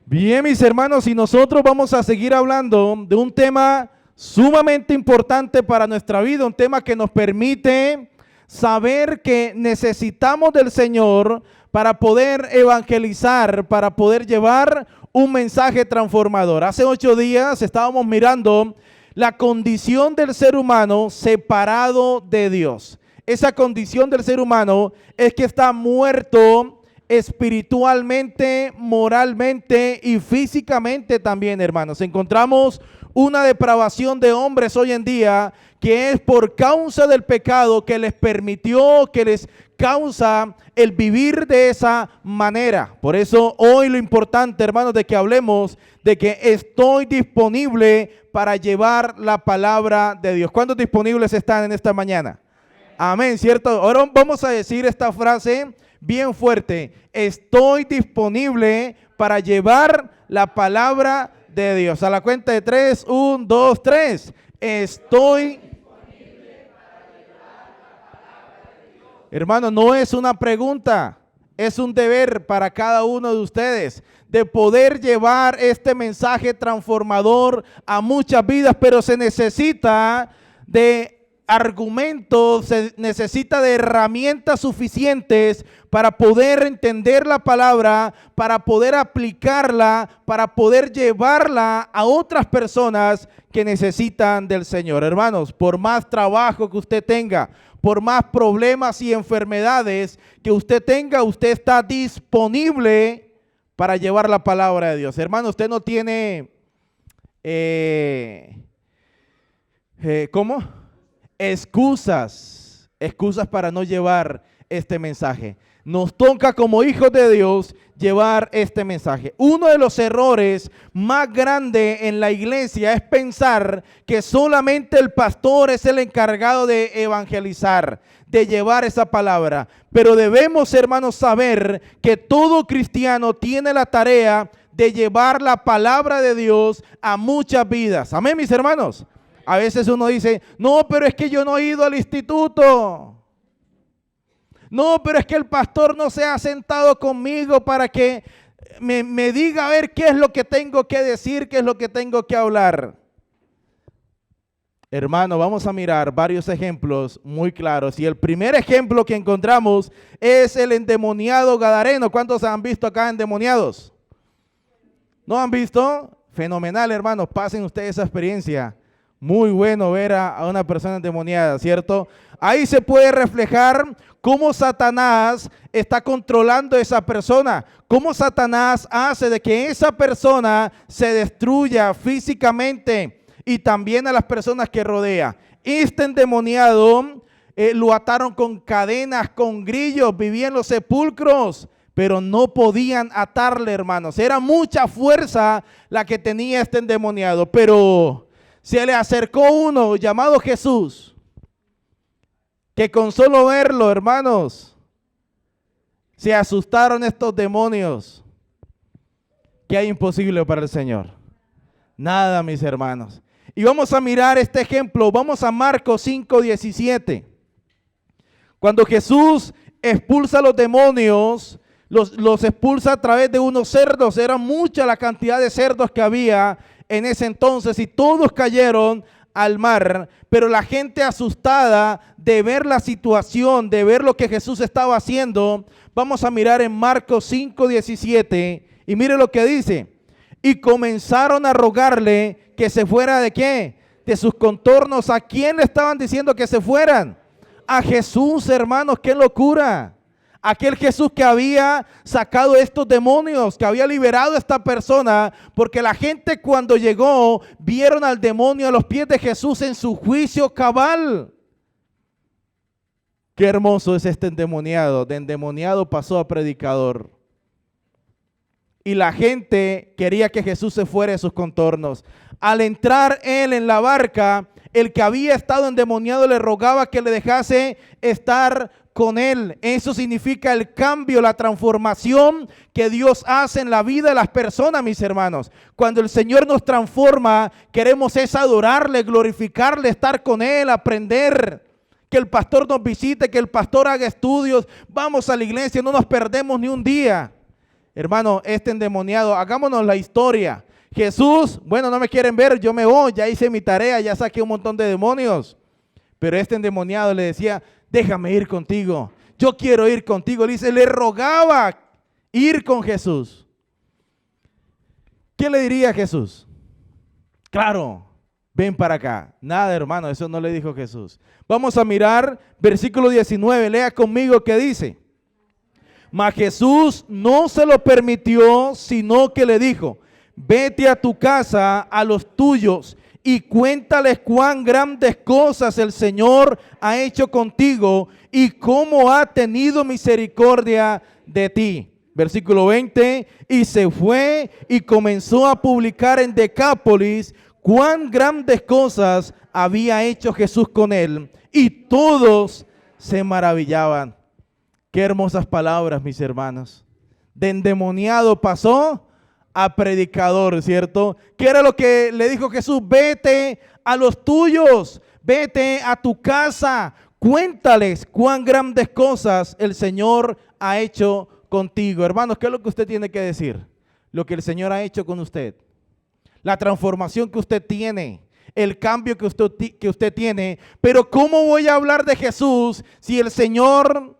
Bien, mis hermanos, y nosotros vamos a seguir hablando de un tema sumamente importante para nuestra vida, un tema que nos permite saber que necesitamos del Señor para poder evangelizar, para poder llevar un mensaje transformador. Hace 8 días estábamos mirando la condición del ser humano separado de Dios. Esa condición del ser humano es que está muerto espiritualmente, moralmente y físicamente también, hermanos. Encontramos una depravación de hombres hoy en día que es por causa del pecado que les permitió, que les causa el vivir de esa manera. Por eso hoy lo importante, hermanos, de que hablemos de que estoy disponible para llevar la palabra de Dios. ¿Cuántos disponibles están en esta mañana? Amén, ¿cierto? Ahora vamos a decir esta frase bien fuerte: estoy disponible para llevar la palabra de Dios. A la cuenta de 3, 1, 2, 3. Estoy disponible para llevar la palabra de Dios. Hermano, no es una pregunta, es un deber para cada uno de ustedes de poder llevar este mensaje transformador a muchas vidas, pero se necesita de argumentos, se necesita de herramientas suficientes para poder entender la palabra, para poder aplicarla, para poder llevarla a otras personas que necesitan del Señor. Hermanos, por más trabajo que usted tenga, por más problemas y enfermedades que usted tenga, usted está disponible para llevar la palabra de Dios. Hermano, usted no tiene ¿cómo? Excusas para no llevar este mensaje. Nos toca como hijos de Dios llevar este mensaje. Uno de los errores más grandes en la iglesia es pensar que solamente el pastor es el encargado de evangelizar, de llevar esa palabra. Pero debemos, hermanos, saber que todo cristiano tiene la tarea de llevar la palabra de Dios a muchas vidas. Amén, mis hermanos. A veces uno dice, no, pero es que yo no he ido al instituto. No, pero es que el pastor no se ha sentado conmigo para que me diga a ver qué es lo que tengo que decir, qué es lo que tengo que hablar. Hermano, vamos a mirar varios ejemplos muy claros. Y el primer ejemplo que encontramos es el endemoniado gadareno. ¿Cuántos han visto acá endemoniados? ¿No han visto? Fenomenal, hermanos. Pasen ustedes esa experiencia. Muy bueno ver a una persona endemoniada, ¿cierto? Ahí se puede reflejar cómo Satanás está controlando a esa persona, cómo Satanás hace de que esa persona se destruya físicamente y también a las personas que rodea. Este endemoniado lo ataron con cadenas, con grillos, vivía en los sepulcros, pero no podían atarle, hermanos. Era mucha fuerza la que tenía este endemoniado, pero se le acercó uno llamado Jesús, que con solo verlo, hermanos, se asustaron estos demonios. ¿Qué hay imposible para el Señor? Nada, mis hermanos. Y vamos a mirar este ejemplo. Vamos a Marcos 5:17. Cuando Jesús expulsa a los demonios, los expulsa a través de unos cerdos. Era mucha la cantidad de cerdos que había en ese entonces y todos cayeron al mar, pero la gente asustada de ver la situación, de ver lo que Jesús estaba haciendo. Vamos a mirar en Marcos 5:17 y mire lo que dice: y comenzaron a rogarle que se fuera ¿de qué? De sus contornos. ¿A quién le estaban diciendo que se fueran? A Jesús, hermanos. ¡Qué locura! Aquel Jesús que había sacado estos demonios, que había liberado a esta persona, porque la gente cuando llegó vieron al demonio a los pies de Jesús en su juicio cabal. Qué hermoso es este endemoniado. De endemoniado pasó a predicador. Y la gente quería que Jesús se fuera de sus contornos. Al entrar él en la barca, el que había estado endemoniado le rogaba que le dejase estar con él. Eso significa el cambio, la transformación que Dios hace en la vida de las personas, mis hermanos. Cuando el Señor nos transforma, queremos es adorarle, glorificarle, estar con él, aprender. Que el pastor nos visite, que el pastor haga estudios. Vamos a la iglesia, no nos perdemos ni un día. Hermano, este endemoniado, hagámonos la historia. Jesús, bueno, no me quieren ver, yo me voy, ya hice mi tarea, ya saqué un montón de demonios. Pero este endemoniado le decía, déjame ir contigo, yo quiero ir contigo. Le rogaba ir con Jesús. ¿Qué le diría a Jesús? Claro, ven para acá. Nada, hermano, eso no le dijo Jesús. Vamos a mirar versículo 19, lea conmigo qué dice. Mas Jesús no se lo permitió, sino que le dijo, vete a tu casa, a los tuyos, y cuéntales cuán grandes cosas el Señor ha hecho contigo y cómo ha tenido misericordia de ti. Versículo 20, y se fue y comenzó a publicar en Decápolis cuán grandes cosas había hecho Jesús con él, y todos se maravillaban. Qué hermosas palabras, mis hermanos. De endemoniado pasó a predicador, ¿cierto? ¿Qué era lo que le dijo Jesús? Vete a los tuyos, vete a tu casa, cuéntales cuán grandes cosas el Señor ha hecho contigo. Hermanos, ¿qué es lo que usted tiene que decir? Lo que el Señor ha hecho con usted. La transformación que usted tiene, el cambio que usted tiene. Pero ¿cómo voy a hablar de Jesús si el Señor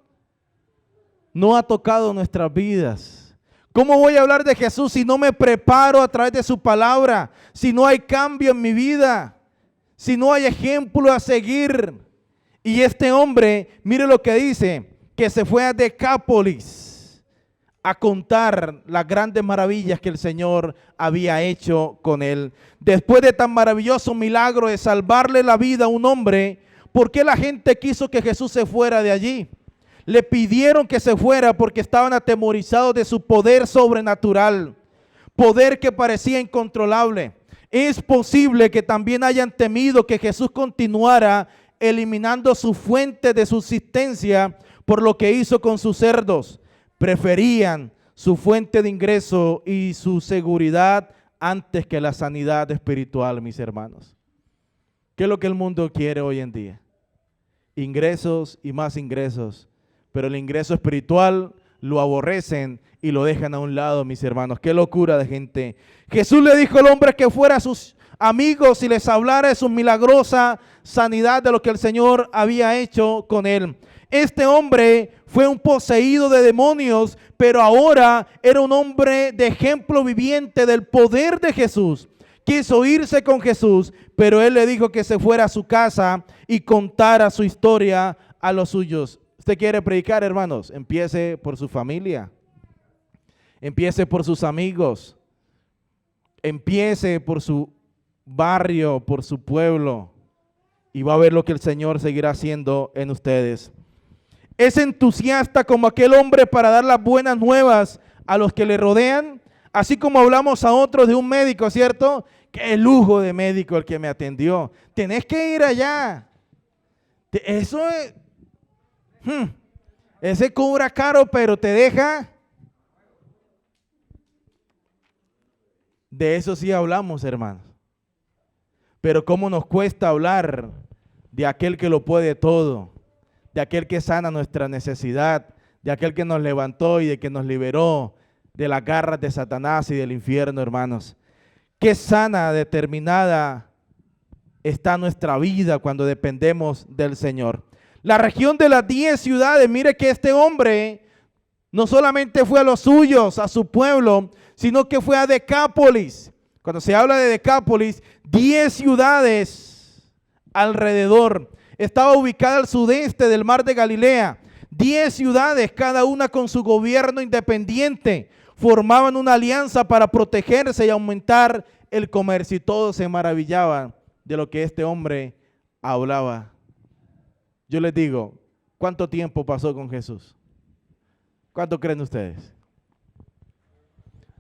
no ha tocado nuestras vidas? ¿Cómo voy a hablar de Jesús si no me preparo a través de su palabra? Si no hay cambio en mi vida, si no hay ejemplo a seguir. Y este hombre, mire lo que dice, que se fue a Decápolis a contar las grandes maravillas que el Señor había hecho con él. Después de tan maravilloso milagro de salvarle la vida a un hombre, ¿por qué la gente quiso que Jesús se fuera de allí? Le pidieron que se fuera porque estaban atemorizados de su poder sobrenatural, poder que parecía incontrolable. Es posible que también hayan temido que Jesús continuara eliminando su fuente de subsistencia por lo que hizo con sus cerdos. Preferían su fuente de ingreso y su seguridad antes que la sanidad espiritual, mis hermanos. ¿Qué es lo que el mundo quiere hoy en día? Ingresos y más ingresos. Pero el ingreso espiritual lo aborrecen y lo dejan a un lado, mis hermanos. Qué locura de gente. Jesús le dijo al hombre que fuera a sus amigos y les hablara de su milagrosa sanidad, de lo que el Señor había hecho con él. Este hombre fue un poseído de demonios, pero ahora era un hombre de ejemplo viviente del poder de Jesús. Quiso irse con Jesús, pero él le dijo que se fuera a su casa y contara su historia a los suyos. Usted quiere predicar, hermanos, empiece por su familia, empiece por sus amigos, empiece por su barrio, por su pueblo, y va a ver lo que el Señor seguirá haciendo en ustedes. Es entusiasta como aquel hombre para dar las buenas nuevas a los que le rodean, así como hablamos a otros de un médico, ¿cierto? Qué lujo de médico el que me atendió. Tenés que ir allá. Eso es... Ese cobra caro, pero te deja. De eso sí hablamos, hermanos. Pero cómo nos cuesta hablar de aquel que lo puede todo, de aquel que sana nuestra necesidad, de aquel que nos levantó y de que nos liberó de las garras de Satanás y del infierno, hermanos. Qué sana, determinada está nuestra vida cuando dependemos del Señor. La región de las 10 ciudades, mire que este hombre no solamente fue a los suyos, a su pueblo, sino que fue a Decápolis. Cuando se habla de Decápolis, 10 ciudades alrededor. Estaba ubicada al sudeste del mar de Galilea. 10 ciudades, cada una con su gobierno independiente, formaban una alianza para protegerse y aumentar el comercio. Y todos se maravillaban de lo que este hombre hablaba. Yo les digo, ¿cuánto tiempo pasó con Jesús? ¿Cuánto creen ustedes?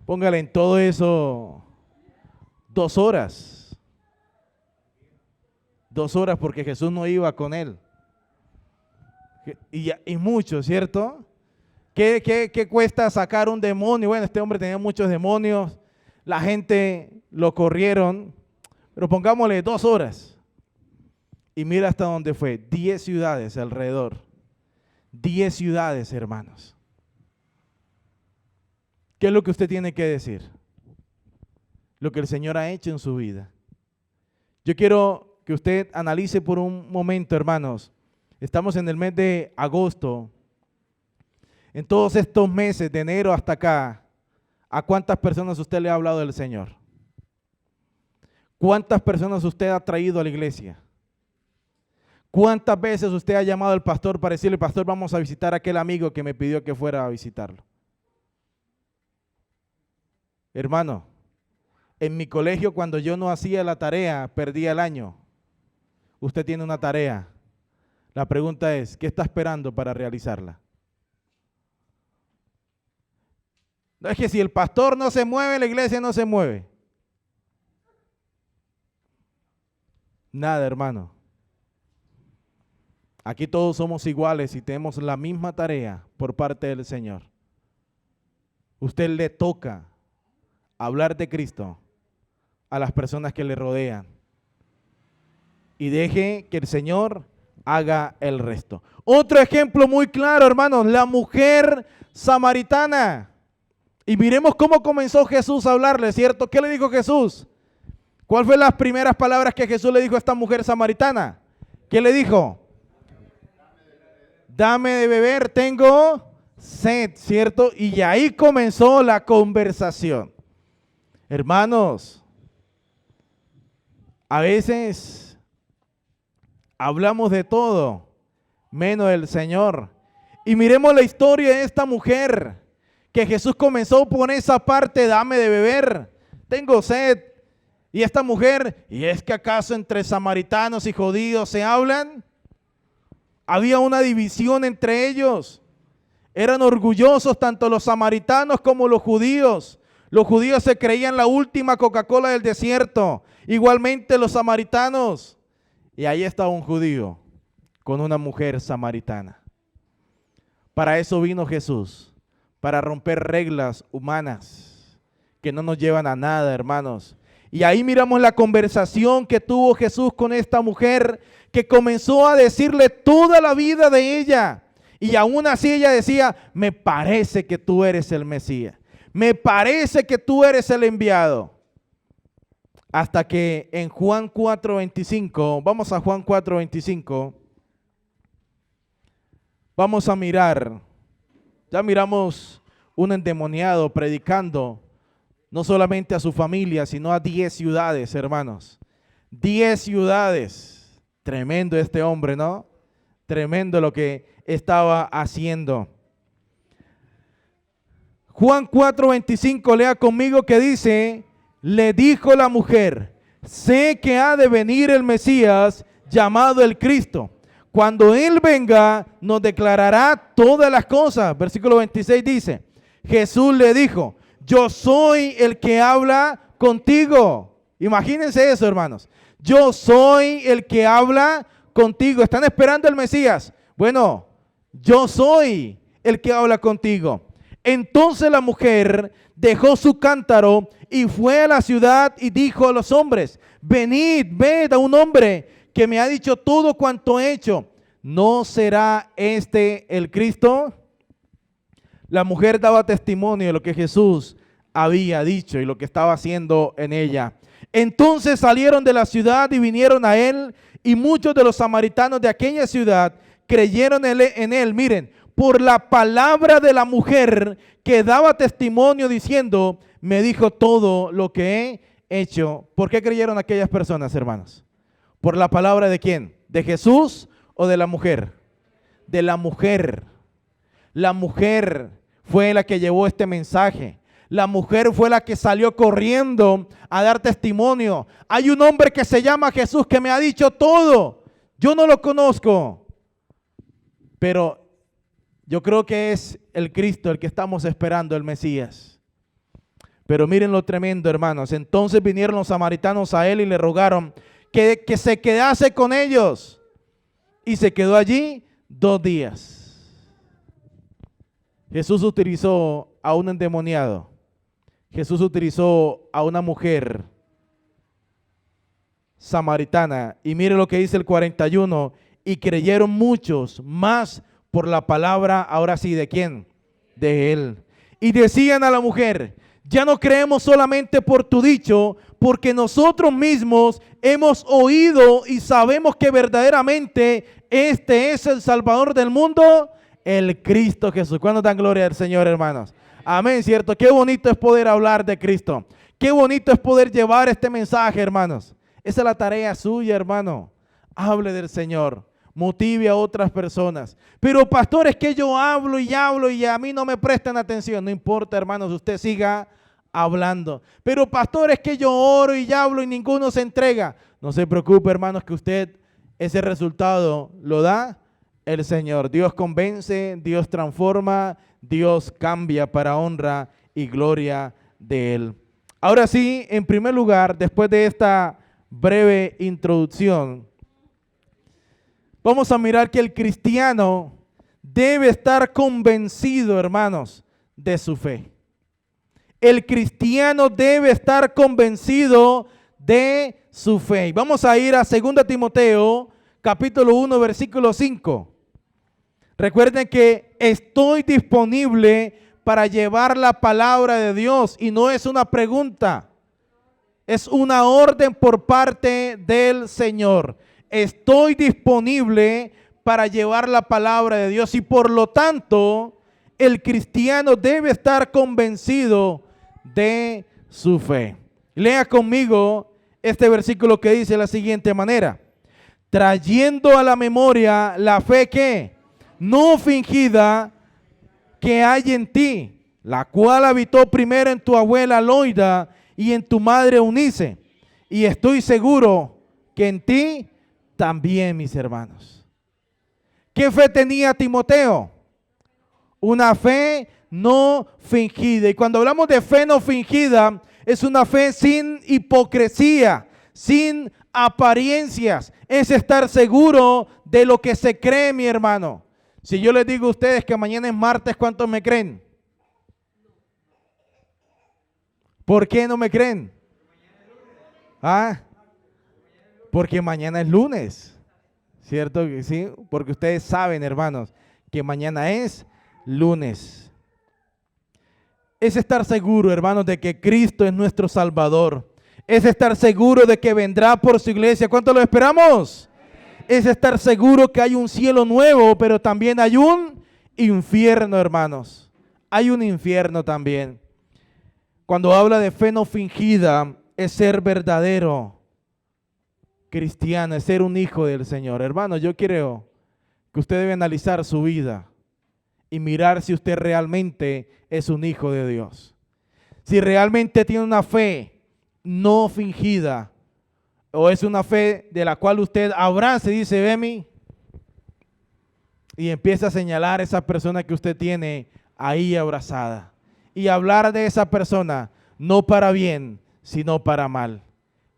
Póngale en todo eso 2 horas. 2 horas porque Jesús no iba con él. Y mucho, ¿cierto? ¿Qué cuesta sacar un demonio? Bueno, este hombre tenía muchos demonios. La gente lo corrieron. Pero pongámosle 2 horas. Y mira hasta dónde fue, 10 ciudades alrededor. 10 ciudades, hermanos. ¿Qué es lo que usted tiene que decir? Lo que el Señor ha hecho en su vida. Yo quiero que usted analice por un momento, hermanos. Estamos en el mes de agosto. En todos estos meses, de enero hasta acá, ¿a cuántas personas usted le ha hablado del Señor? ¿Cuántas personas usted ha traído a la iglesia? ¿Cuántas veces usted ha llamado al pastor para decirle, pastor, vamos a visitar a aquel amigo que me pidió que fuera a visitarlo? Hermano, en mi colegio cuando yo no hacía la tarea, perdía el año. Usted tiene una tarea. La pregunta es, ¿qué está esperando para realizarla? No es que si el pastor no se mueve, la iglesia no se mueve. Nada, hermano. Aquí todos somos iguales y tenemos la misma tarea por parte del Señor. Usted le toca hablar de Cristo a las personas que le rodean y deje que el Señor haga el resto. Otro ejemplo muy claro, hermanos, la mujer samaritana. Y miremos cómo comenzó Jesús a hablarle, ¿cierto? ¿Qué le dijo Jesús? ¿Cuál fue las primeras palabras que Jesús le dijo a esta mujer samaritana? ¿Qué le dijo? Dame de beber, tengo sed, ¿cierto? Y ahí comenzó la conversación. Hermanos, a veces hablamos de todo, menos del Señor. Y miremos la historia de esta mujer, que Jesús comenzó por esa parte, dame de beber, tengo sed. Y esta mujer, ¿y es que acaso entre samaritanos y judíos se hablan? Había una división entre ellos. Eran orgullosos tanto los samaritanos como los judíos. Los judíos se creían la última Coca-Cola del desierto. Igualmente los samaritanos. Y ahí estaba un judío con una mujer samaritana. Para eso vino Jesús, para romper reglas humanas que no nos llevan a nada, hermanos. Y ahí miramos la conversación que tuvo Jesús con esta mujer, que comenzó a decirle toda la vida de ella. Y aún así ella decía, me parece que tú eres el Mesías. Me parece que tú eres el enviado. Hasta que en Juan 4:25, vamos a Juan 4:25, vamos a mirar, ya miramos un endemoniado predicando, no solamente a su familia, sino a 10 ciudades, hermanos. 10 ciudades. Tremendo este hombre, ¿no? Tremendo lo que estaba haciendo. Juan 4:25, lea conmigo que dice, le dijo la mujer, sé que ha de venir el Mesías llamado el Cristo. Cuando Él venga, nos declarará todas las cosas. Versículo 26 dice, Jesús le dijo, yo soy el que habla contigo. Imagínense eso, hermanos. Yo soy el que habla contigo. ¿Están esperando el Mesías? Bueno, yo soy el que habla contigo. Entonces la mujer dejó su cántaro y fue a la ciudad y dijo a los hombres, venid, ved a un hombre que me ha dicho todo cuanto he hecho. ¿No será este el Cristo? La mujer daba testimonio de lo que Jesús había dicho y lo que estaba haciendo en ella. Entonces salieron de la ciudad y vinieron a él, y muchos de los samaritanos de aquella ciudad creyeron en él. Miren, por la palabra de la mujer que daba testimonio diciendo, me dijo todo lo que he hecho. ¿Por qué creyeron aquellas personas, hermanos? ¿Por la palabra de quién? ¿De Jesús o de la mujer? De la mujer. La mujer fue la que llevó este mensaje. La mujer fue la que salió corriendo a dar testimonio. Hay un hombre que se llama Jesús que me ha dicho todo. Yo no lo conozco, pero yo creo que es el Cristo el que estamos esperando, el Mesías. Pero miren lo tremendo, hermanos. Entonces vinieron los samaritanos a él y le rogaron que se quedase con ellos. Y se quedó allí 2 días. Jesús utilizó a un endemoniado. Jesús utilizó a una mujer samaritana. Y mire lo que dice el 41. Y creyeron muchos más por la palabra, ahora sí, ¿de quién? De él. Y decían a la mujer: ya no creemos solamente por tu dicho, porque nosotros mismos hemos oído y sabemos que verdaderamente este es el Salvador del mundo, el Cristo Jesús. ¿Cuándo dan gloria al Señor, hermanos? Amén, ¿cierto? Qué bonito es poder hablar de Cristo. Qué bonito es poder llevar este mensaje, hermanos. Esa es la tarea suya, hermano. Hable del Señor. Motive a otras personas. Pero pastor, es que yo hablo y a mí no me prestan atención. No importa, hermanos, usted siga hablando. Pero pastor, es que yo oro y hablo y ninguno se entrega. No se preocupe, hermanos, que usted ese resultado lo da el Señor. Dios convence, Dios transforma, Dios cambia para honra y gloria de Él. Ahora sí, en primer lugar, después de esta breve introducción, vamos a mirar que el cristiano debe estar convencido, hermanos, de su fe. El cristiano debe estar convencido de su fe. Y vamos a ir a 2 Timoteo, capítulo 1, versículo 5. Recuerden que estoy disponible para llevar la palabra de Dios y no es una pregunta, es una orden por parte del Señor. Estoy disponible para llevar la palabra de Dios y por lo tanto el cristiano debe estar convencido de su fe. Lea conmigo este versículo que dice de la siguiente manera: trayendo a la memoria la fe que no fingida que hay en ti, la cual habitó primero en tu abuela Loida y en tu madre Eunice, y estoy seguro que en ti también, mis hermanos. ¿Qué fe tenía Timoteo? Una fe no fingida. Y cuando hablamos de fe no fingida, es una fe sin hipocresía, sin apariencias. Es estar seguro de lo que se cree, mi hermano. Si yo les digo a ustedes que mañana es martes, ¿cuántos me creen? ¿Por qué no me creen? Porque mañana es lunes. ¿Cierto que sí? Porque ustedes saben, hermanos, que mañana es lunes. Es estar seguro, hermanos, de que Cristo es nuestro Salvador. Es estar seguro de que vendrá por su iglesia. ¿Cuánto lo esperamos? Es estar seguro que hay un cielo nuevo, pero también hay un infierno, hermanos. Hay un infierno también. Cuando habla de fe no fingida, es ser verdadero cristiano, es ser un hijo del Señor. Hermano, yo creo que usted debe analizar su vida y mirar si usted realmente es un hijo de Dios. Si realmente tiene una fe no fingida, o es una fe de la cual usted abraza y dice, Bemi, y empieza a señalar a esa persona que usted tiene ahí abrazada. Y hablar de esa persona no para bien, sino para mal.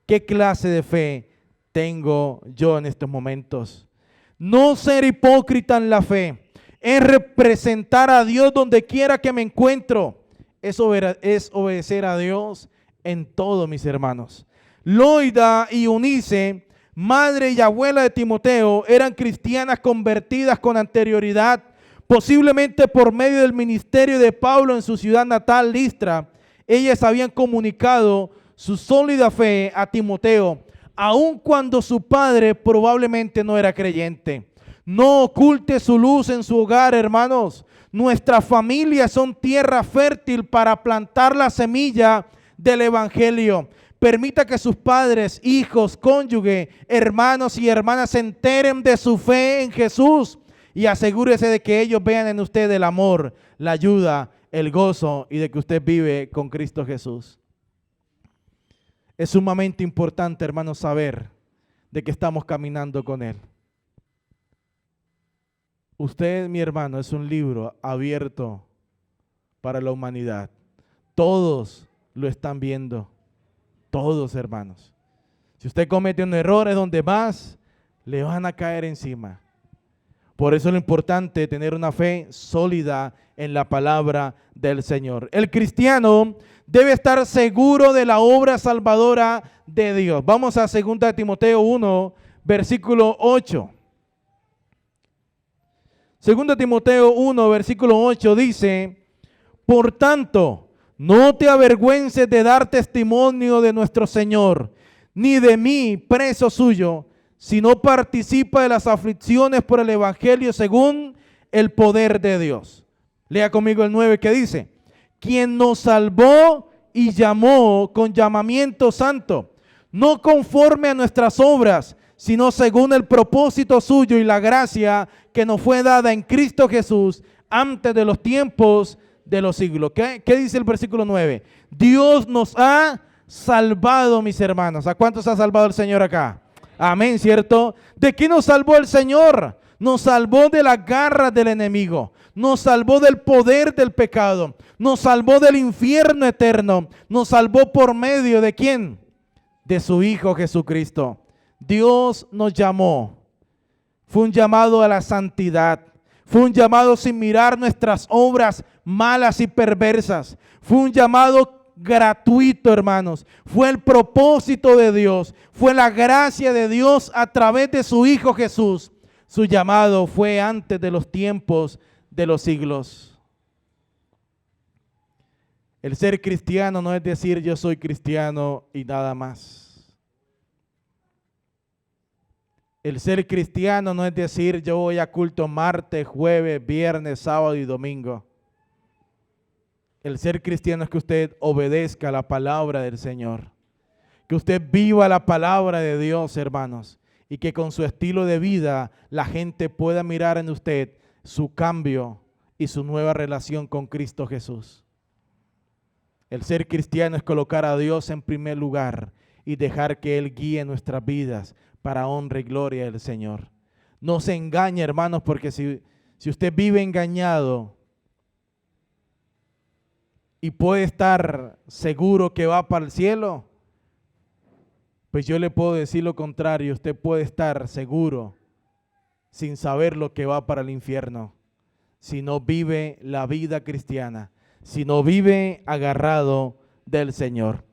¿Qué clase de fe tengo yo en estos momentos? No ser hipócrita en la fe es representar a Dios donde quiera que me encuentro. Es obedecer a Dios en todo, mis hermanos. Loida y Eunice, madre y abuela de Timoteo, eran cristianas convertidas con anterioridad, posiblemente por medio del ministerio de Pablo en su ciudad natal, Listra. Ellas habían comunicado su sólida fe a Timoteo, aun cuando su padre probablemente no era creyente. No oculte su luz en su hogar, hermanos. Nuestras familias son tierra fértil para plantar la semilla del evangelio. Permita que sus padres, hijos, cónyuge, hermanos y hermanas se enteren de su fe en Jesús y asegúrese de que ellos vean en usted el amor, la ayuda, el gozo y de que usted vive con Cristo Jesús. Es sumamente importante, hermanos, saber de que estamos caminando con Él. Usted, mi hermano, es un libro abierto para la humanidad. Todos lo están viendo. Todos, hermanos. Si usted comete un error, es donde más le van a caer encima. Por eso es lo importante tener una fe sólida en la palabra del Señor. El cristiano debe estar seguro de la obra salvadora de Dios. Vamos a 2 Timoteo 1, versículo 8. 2 Timoteo 1, versículo 8 dice: Por tanto, no te avergüences de dar testimonio de nuestro Señor, ni de mí, preso suyo, sino participa de las aflicciones por el Evangelio según el poder de Dios. Lea conmigo el 9 que dice, quien nos salvó y llamó con llamamiento santo, no conforme a nuestras obras, sino según el propósito suyo y la gracia que nos fue dada en Cristo Jesús antes de los tiempos de los siglos. ¿Qué dice el versículo 9? Dios nos ha salvado, mis hermanos. ¿A cuántos ha salvado el Señor acá? Amén, ¿cierto? ¿De qué nos salvó el Señor? Nos salvó de las garras del enemigo, nos salvó del poder del pecado, nos salvó del infierno eterno, nos salvó por medio ¿de quién? De su Hijo Jesucristo. Dios nos llamó, fue un llamado a la santidad, fue un llamado sin mirar nuestras obras malas y perversas, fue un llamado gratuito, hermanos, fue el propósito de Dios, fue la gracia de Dios a través de su Hijo Jesús. Su llamado fue antes de los tiempos de los siglos. El ser cristiano no es decir yo soy cristiano y nada más. El ser cristiano no es decir yo voy a culto martes, jueves, viernes, sábado y domingo. El ser cristiano es que usted obedezca la palabra del Señor, que usted viva la palabra de Dios, hermanos, y que con su estilo de vida la gente pueda mirar en usted su cambio y su nueva relación con Cristo Jesús. El ser cristiano es colocar a Dios en primer lugar y dejar que Él guíe nuestras vidas para honra y gloria del Señor. No se engañe, hermanos, porque si usted vive engañado y puede estar seguro que va para el cielo, pues yo le puedo decir lo contrario. Usted puede estar seguro sin saber lo que va para el infierno, si no vive la vida cristiana, si no vive agarrado del Señor.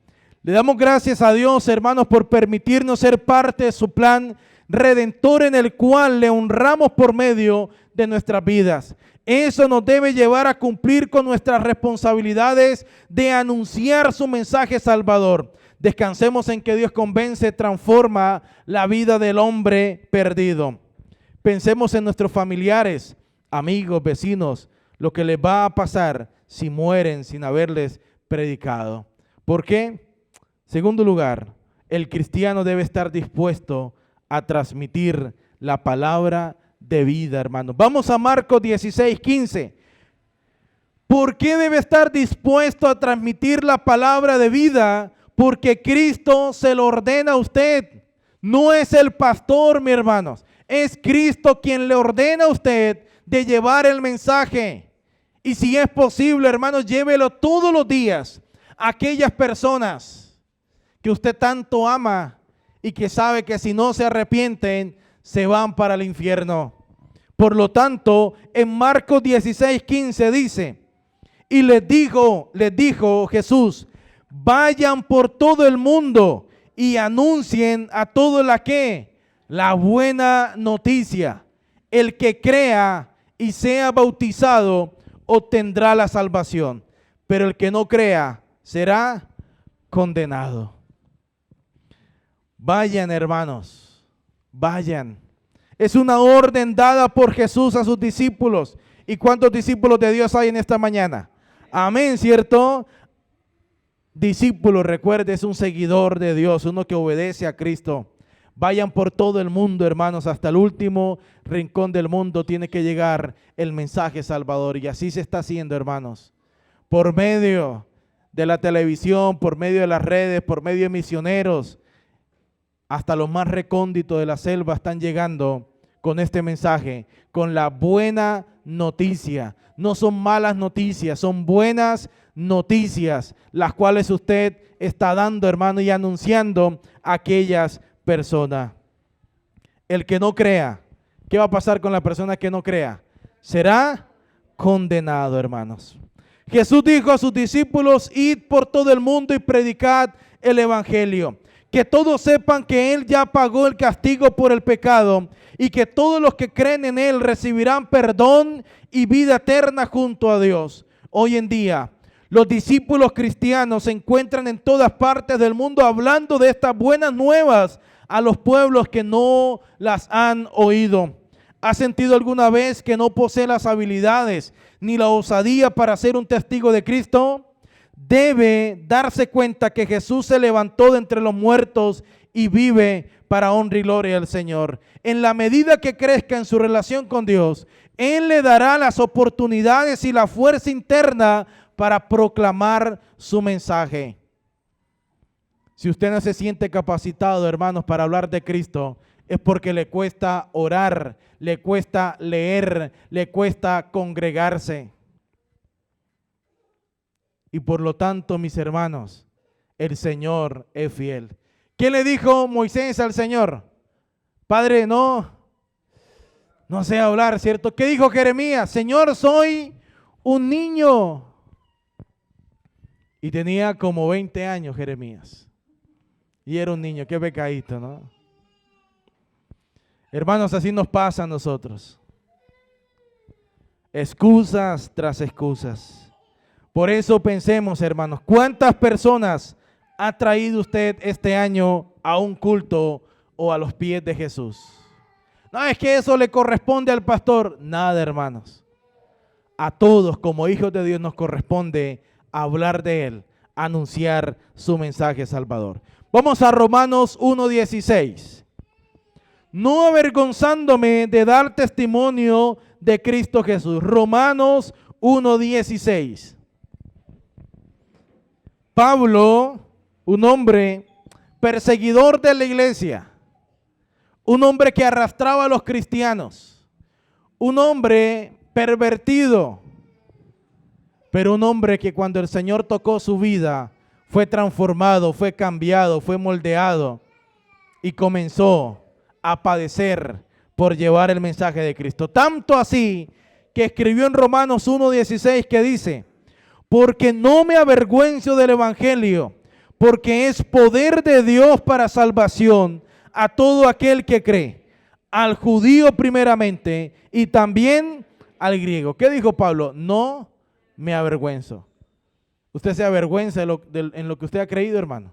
Le damos gracias a Dios, hermanos, por permitirnos ser parte de su plan redentor en el cual le honramos por medio de nuestras vidas. Eso nos debe llevar a cumplir con nuestras responsabilidades de anunciar su mensaje salvador. Descansemos en que Dios convence, transforma la vida del hombre perdido. Pensemos en nuestros familiares, amigos, vecinos, lo que les va a pasar si mueren sin haberles predicado. ¿Por qué? Segundo lugar, el cristiano debe estar dispuesto a transmitir la palabra de vida, hermanos. Vamos a Marcos 16:15. ¿Por qué debe estar dispuesto a transmitir la palabra de vida? Porque Cristo se lo ordena a usted. No es el pastor, mis hermanos. Es Cristo quien le ordena a usted de llevar el mensaje. Y si es posible, hermanos, llévelo todos los días a aquellas personas que usted tanto ama y que sabe que si no se arrepienten, se van para el infierno. Por lo tanto, en Marcos 16:15 dice, y les dijo Jesús, vayan por todo el mundo y anuncien a todo la buena noticia. El que crea y sea bautizado obtendrá la salvación, pero el que no crea será condenado. Vayan, hermanos, vayan. Es una orden dada por Jesús a sus discípulos. ¿Y cuántos discípulos de Dios hay en esta mañana? Amén, ¿cierto? Discípulo, recuerde, es un seguidor de Dios, uno que obedece a Cristo. Vayan por todo el mundo, hermanos, hasta el último rincón del mundo tiene que llegar el mensaje salvador. Y así se está haciendo, hermanos. Por medio de la televisión, por medio de las redes, por medio de misioneros, hasta los más recónditos de la selva están llegando con este mensaje, con la buena noticia. No son malas noticias, son buenas noticias, las cuales usted está dando, hermano, y anunciando a aquellas personas. El que no crea, ¿qué va a pasar con la persona que no crea? Será condenado, hermanos. Jesús dijo a sus discípulos, id por todo el mundo y predicad el evangelio. Que todos sepan que Él ya pagó el castigo por el pecado y que todos los que creen en Él recibirán perdón y vida eterna junto a Dios. hoy en día. Los discípulos cristianos se encuentran en todas partes del mundo hablando de estas buenas nuevas a los pueblos que no las han oído. ¿Has sentido alguna vez que no posee las habilidades ni la osadía para ser un testigo de Cristo? Debe darse cuenta que Jesús se levantó de entre los muertos y vive para honra y gloria al Señor. En la medida que crezca en su relación con Dios, Él le dará las oportunidades y la fuerza interna para proclamar su mensaje. Si usted no se siente capacitado, hermanos, para hablar de Cristo, es porque le cuesta orar, le cuesta leer, le cuesta congregarse. Y por lo tanto, mis hermanos, el Señor es fiel. ¿Qué le dijo Moisés al Señor? Padre, no sé hablar, ¿cierto? ¿Qué dijo Jeremías? Señor, soy un niño. Y tenía como 20 años Jeremías. Y era un niño, qué pecadito, ¿no? Hermanos, así nos pasa a nosotros. Excusas tras excusas. Por eso pensemos, hermanos, ¿cuántas personas ha traído usted este año a un culto o a los pies de Jesús? No, es que eso le corresponde al pastor. Nada, hermanos. A todos como hijos de Dios nos corresponde hablar de Él, anunciar su mensaje salvador. Vamos a Romanos 1:16. No avergonzándome de dar testimonio de Cristo Jesús. Romanos 1:16. Pablo, un hombre perseguidor de la iglesia, un hombre que arrastraba a los cristianos, un hombre pervertido, pero un hombre que cuando el Señor tocó su vida, fue transformado, fue cambiado, fue moldeado y comenzó a padecer por llevar el mensaje de Cristo. Tanto así que escribió en Romanos 1:16 que dice: porque no me avergüenzo del evangelio, porque es poder de Dios para salvación a todo aquel que cree, al judío primeramente y también al griego. ¿Qué dijo Pablo? No me avergüenzo. ¿Usted se avergüenza en lo que usted ha creído, hermano?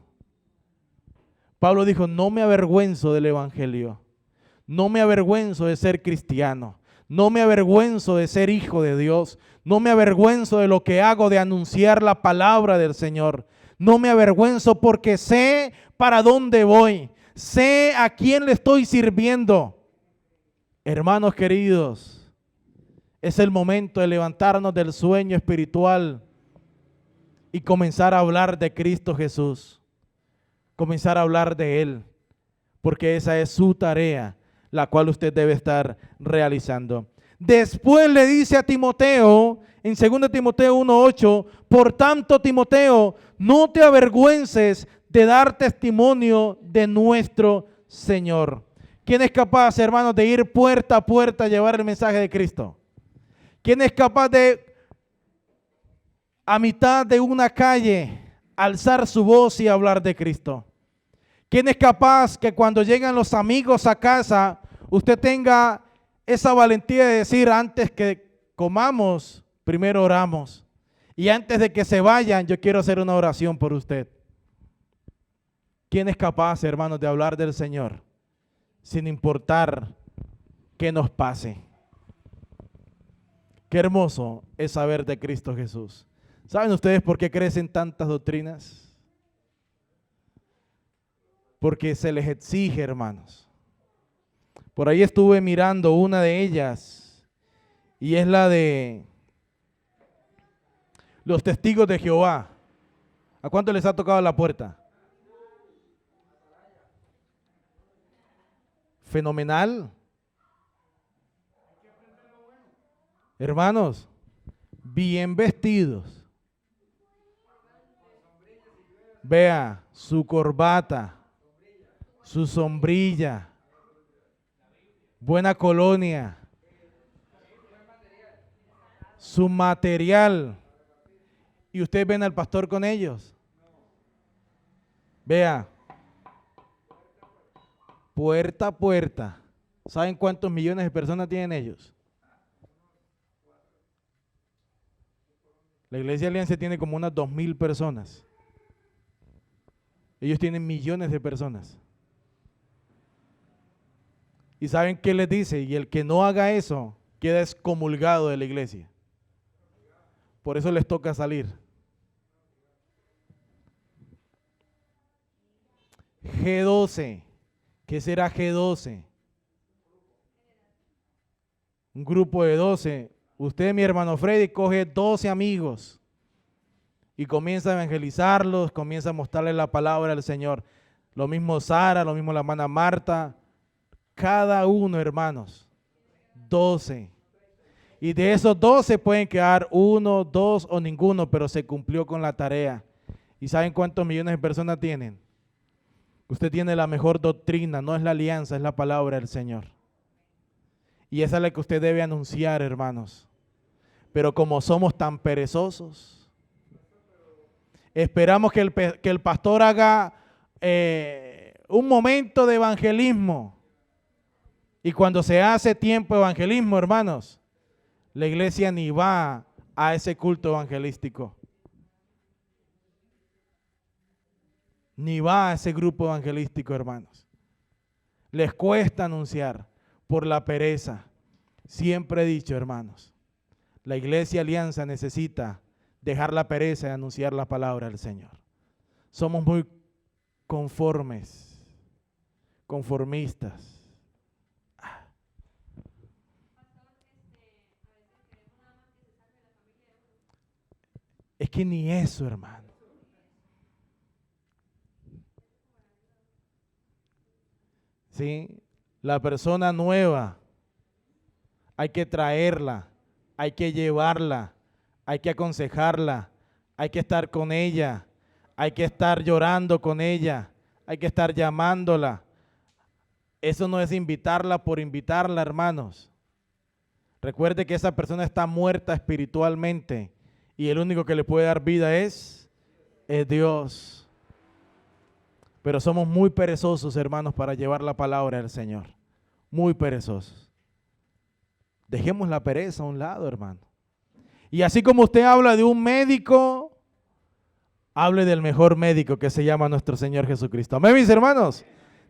Pablo dijo: no me avergüenzo del evangelio, no me avergüenzo de ser cristiano, no me avergüenzo de ser hijo de Dios, no me avergüenzo de lo que hago de anunciar la palabra del Señor, no me avergüenzo porque sé para dónde voy, sé a quién le estoy sirviendo. Hermanos queridos, es el momento de levantarnos del sueño espiritual y comenzar a hablar de Cristo Jesús, comenzar a hablar de Él, porque esa es su tarea, la cual usted debe estar realizando. Después le dice a Timoteo, en 2 Timoteo 1:8, por tanto, Timoteo, no te avergüences de dar testimonio de nuestro Señor. ¿Quién es capaz, hermanos, de ir puerta a puerta a llevar el mensaje de Cristo? ¿Quién es capaz de, a mitad de una calle, alzar su voz y hablar de Cristo? ¿Quién es capaz que cuando llegan los amigos a casa, usted tenga esa valentía de decir: antes que comamos, primero oramos, y antes de que se vayan, yo quiero hacer una oración por usted? ¿Quién es capaz, hermanos, de hablar del Señor sin importar qué nos pase? Qué hermoso es saber de Cristo Jesús. ¿Saben ustedes por qué crecen tantas doctrinas? Porque se les exige, hermanos. Por ahí estuve mirando una de ellas, y es la de los testigos de Jehová. ¿A cuánto les ha tocado la puerta? Fenomenal. Hermanos, bien vestidos. Vea, su corbata, su sombrilla, buena colonia, su material. Y ustedes ven al pastor con ellos. Vea, puerta a puerta. ¿Saben cuántos millones de personas tienen ellos? La Iglesia Alianza tiene como unas 2.000 personas. Ellos tienen millones de personas. ¿Y saben qué les dice? Y el que no haga eso queda excomulgado de la iglesia. Por eso les toca salir. G12. ¿Qué será G12? Un grupo de 12. Usted, mi hermano Freddy, coge 12 amigos y comienza a evangelizarlos, comienza a mostrarles la palabra del Señor. Lo mismo Sara, lo mismo la hermana Marta. Cada uno, hermanos, 12. Y de esos 12 pueden quedar 1, 2 o ninguno, pero se cumplió con la tarea. ¿Y saben cuántos millones de personas tienen? Usted tiene la mejor doctrina, no es la alianza, es la palabra del Señor. Y esa es la que usted debe anunciar, hermanos. Pero como somos tan perezosos, esperamos que el pastor haga un momento de evangelismo. Y cuando se hace tiempo de evangelismo, hermanos, la iglesia ni va a ese culto evangelístico. Ni va a ese grupo evangelístico, hermanos. Les cuesta anunciar por la pereza. Siempre he dicho, hermanos, la Iglesia Alianza necesita dejar la pereza y anunciar la palabra del Señor. Somos muy conformistas. Es que ni eso, hermano. ¿Sí? La persona nueva, hay que traerla, hay que llevarla, hay que aconsejarla, hay que estar con ella, hay que estar llorando con ella, hay que estar llamándola. Eso no es invitarla por invitarla, hermanos. Recuerde que esa persona está muerta espiritualmente y el único que le puede dar vida es Dios. Pero somos muy perezosos, hermanos, para llevar la palabra del Señor. Muy perezosos. Dejemos la pereza a un lado, hermano. Y así como usted habla de un médico, hable del mejor médico que se llama nuestro Señor Jesucristo. Amén, mis hermanos.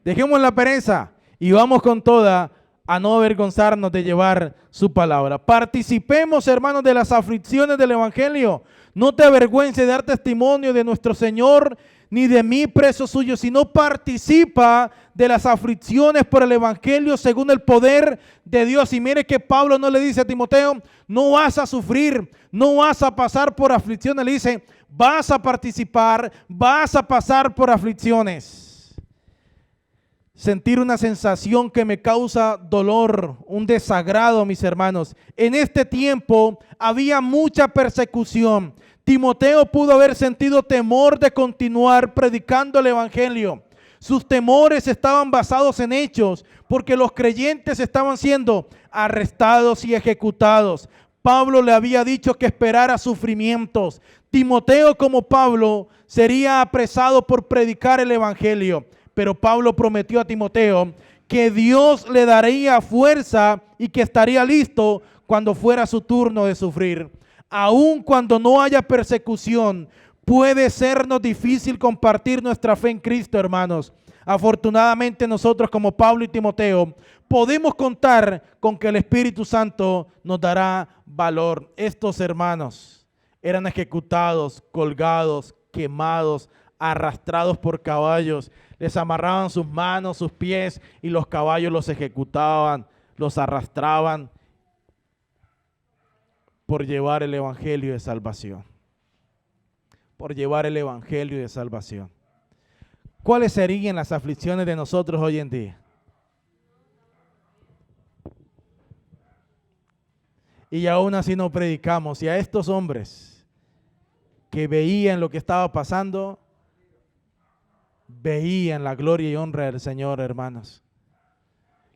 Dejemos la pereza y vamos con toda a no avergonzarnos de llevar su palabra. Participemos, hermanos, de las aflicciones del Evangelio. No te avergüences de dar testimonio de nuestro Señor, ni de mí preso suyo, sino participa de las aflicciones por el Evangelio según el poder de Dios. Y mire que Pablo no le dice a Timoteo, no vas a sufrir, no vas a pasar por aflicciones. Le dice, vas a participar, vas a pasar por aflicciones. Sentir una sensación que me causa dolor, un desagrado, mis hermanos. En este tiempo había mucha persecución. Timoteo pudo haber sentido temor de continuar predicando el Evangelio. Sus temores estaban basados en hechos, porque los creyentes estaban siendo arrestados y ejecutados. Pablo le había dicho que esperara sufrimientos. Timoteo, como Pablo, sería apresado por predicar el Evangelio. Pero Pablo prometió a Timoteo que Dios le daría fuerza y que estaría listo cuando fuera su turno de sufrir. Aun cuando no haya persecución, puede sernos difícil compartir nuestra fe en Cristo, hermanos. Afortunadamente nosotros, como Pablo y Timoteo, podemos contar con que el Espíritu Santo nos dará valor. Estos hermanos eran ejecutados, colgados, quemados, arrastrados por caballos. Les amarraban sus manos, sus pies y los caballos los ejecutaban, los arrastraban por llevar el evangelio de salvación. Por llevar el evangelio de salvación. ¿Cuáles serían las aflicciones de nosotros hoy en día? Y aún así no predicamos. Y a estos hombres que veían lo que estaba pasando, veían la gloria y honra del Señor, hermanos.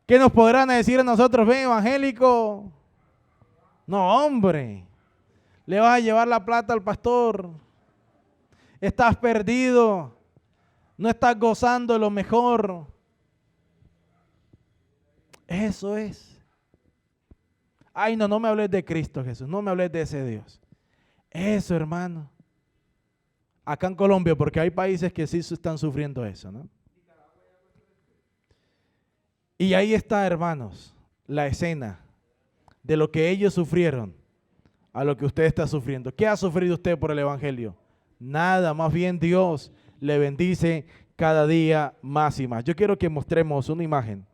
¿Qué nos podrán decir a nosotros? Ven, evangélico. No, hombre. Le vas a llevar la plata al pastor. Estás perdido. No estás gozando lo mejor. Eso es. Ay, no me hables de Cristo Jesús. No me hables de ese Dios. Eso, hermano. Acá en Colombia, porque hay países que sí están sufriendo eso, ¿no? Y ahí está, hermanos, la escena de lo que ellos sufrieron a lo que usted está sufriendo. ¿Qué ha sufrido usted por el Evangelio? Nada, más bien Dios le bendice cada día más y más. Yo quiero que mostremos una imagen.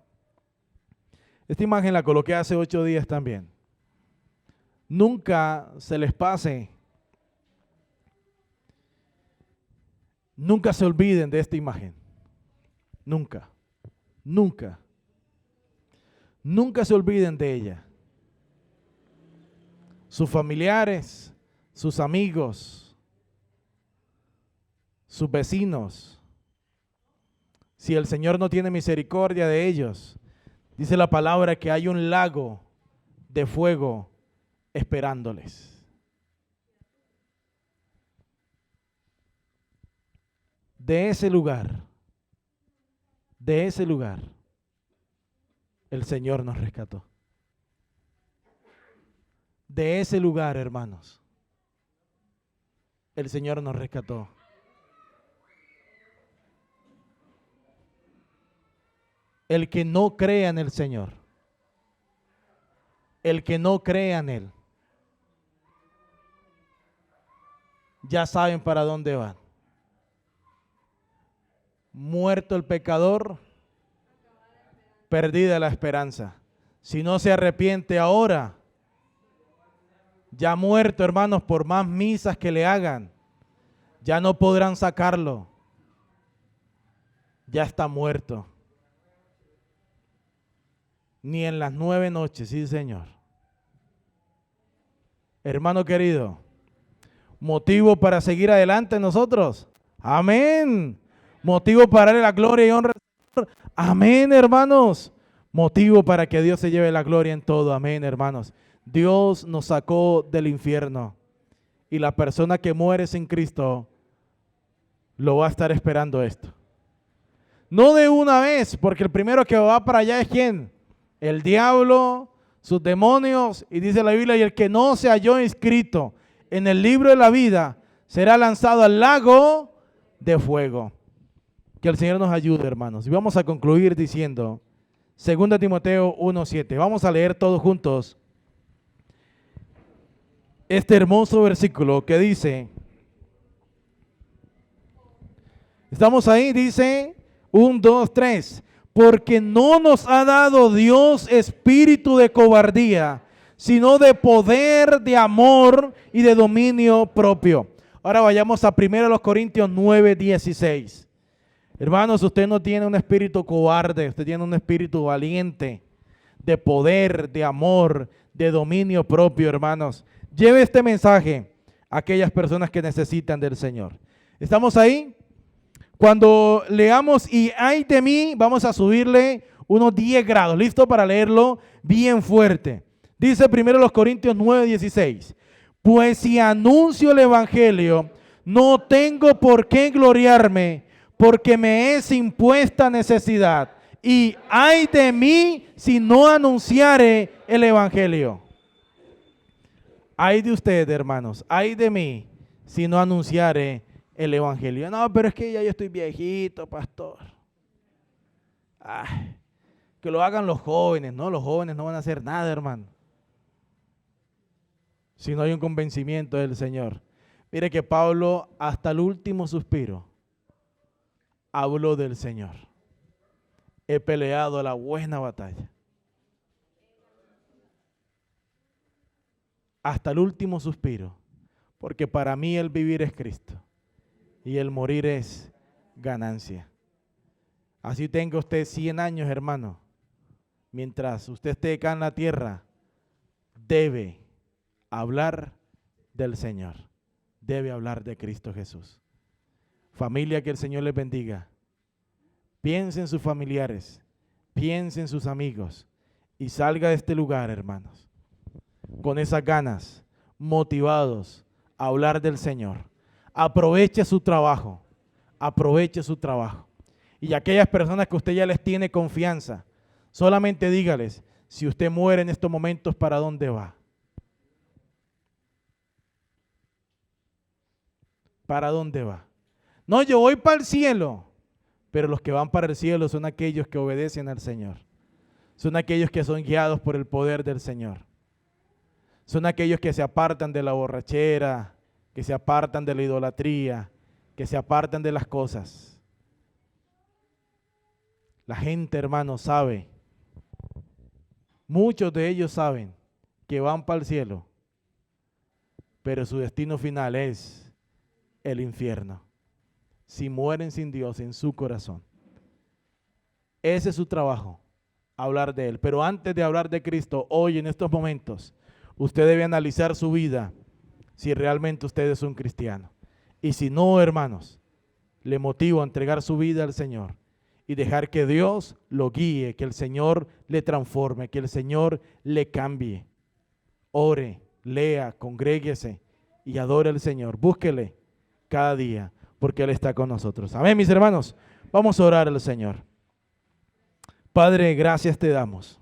Esta imagen la coloqué hace 8 días también. Nunca se les pase, nunca se olviden de esta imagen. Nunca, nunca, nunca se olviden de ella. Sus familiares, sus amigos, sus vecinos. Si el Señor no tiene misericordia de ellos, dice la palabra que hay un lago de fuego esperándoles. De ese lugar, el Señor nos rescató. De ese lugar, hermanos, el Señor nos rescató. El que no crea en el Señor, el que no crea en Él, ya saben para dónde van. Muerto el pecador, perdida la esperanza. Si no se arrepiente ahora, ya muerto, hermanos, por más misas que le hagan, ya no podrán sacarlo. Ya está muerto. Ni en las 9 noches, sí, Señor. Hermano querido, motivo para seguir adelante nosotros. Amén. Motivo para darle la gloria y honra al Señor. Amén, hermanos. Motivo para que Dios se lleve la gloria en todo. Amén, hermanos. Dios nos sacó del infierno y la persona que muere sin Cristo lo va a estar esperando esto. No de una vez, porque el primero que va para allá es ¿quién? El diablo, sus demonios, y dice la Biblia, y el que no se halló inscrito en el libro de la vida será lanzado al lago de fuego. Que el Señor nos ayude, hermanos. Y vamos a concluir diciendo 2 Timoteo 1:7. Vamos a leer todos juntos este hermoso versículo que dice, estamos ahí, dice 1, 2, 3, porque no nos ha dado Dios espíritu de cobardía, sino de poder, de amor y de dominio propio. Ahora vayamos a 1 Corintios 9:16. Hermanos, usted no tiene un espíritu cobarde, usted tiene un espíritu valiente, de poder, de amor, de dominio propio, hermanos. Lleve este mensaje a aquellas personas que necesitan del Señor. ¿Estamos ahí? Cuando leamos y ay de mí, vamos a subirle unos 10 grados. ¿Listo? Para leerlo bien fuerte. Dice 1 Corintios 9:16. Pues si anuncio el evangelio, no tengo por qué gloriarme, porque me es impuesta necesidad. Y ay de mí si no anunciare el evangelio. Ay de usted, hermanos, ay de mí si no anunciare el evangelio. No, pero es que ya yo estoy viejito, pastor. Ay, que lo hagan los jóvenes, ¿no? Los jóvenes no van a hacer nada, hermano. Si no hay un convencimiento del Señor. Mire que Pablo, hasta el último suspiro, habló del Señor. He peleado la buena batalla. Hasta el último suspiro, porque para mí el vivir es Cristo y el morir es ganancia. Así tenga usted 100 años, hermano, mientras usted esté acá en la tierra, debe hablar del Señor, debe hablar de Cristo Jesús. Familia, que el Señor les bendiga. Piense en sus familiares, piense en sus amigos y salga de este lugar, hermanos, con esas ganas, motivados a hablar del Señor. Aproveche su trabajo, aproveche su trabajo. Y aquellas personas que usted ya les tiene confianza, solamente dígales, si usted muere en estos momentos, ¿para dónde va? ¿Para dónde va? No, yo voy para el cielo, pero los que van para el cielo son aquellos que obedecen al Señor. Son aquellos que son guiados por el poder del Señor. Son aquellos que se apartan de la borrachera, que se apartan de la idolatría, que se apartan de las cosas. La gente, hermano, sabe, muchos de ellos saben que van para el cielo, pero su destino final es el infierno. Si mueren sin Dios en su corazón. Ese es su trabajo, hablar de Él. Pero antes de hablar de Cristo, hoy en estos momentos, usted debe analizar su vida, si realmente usted es un cristiano. Y si no, hermanos, le motivo a entregar su vida al Señor y dejar que Dios lo guíe, que el Señor le transforme, que el Señor le cambie. Ore, lea, congréguese y adore al Señor. Búsquele cada día, porque Él está con nosotros. Amén, mis hermanos. Vamos a orar al Señor. Padre, gracias te damos.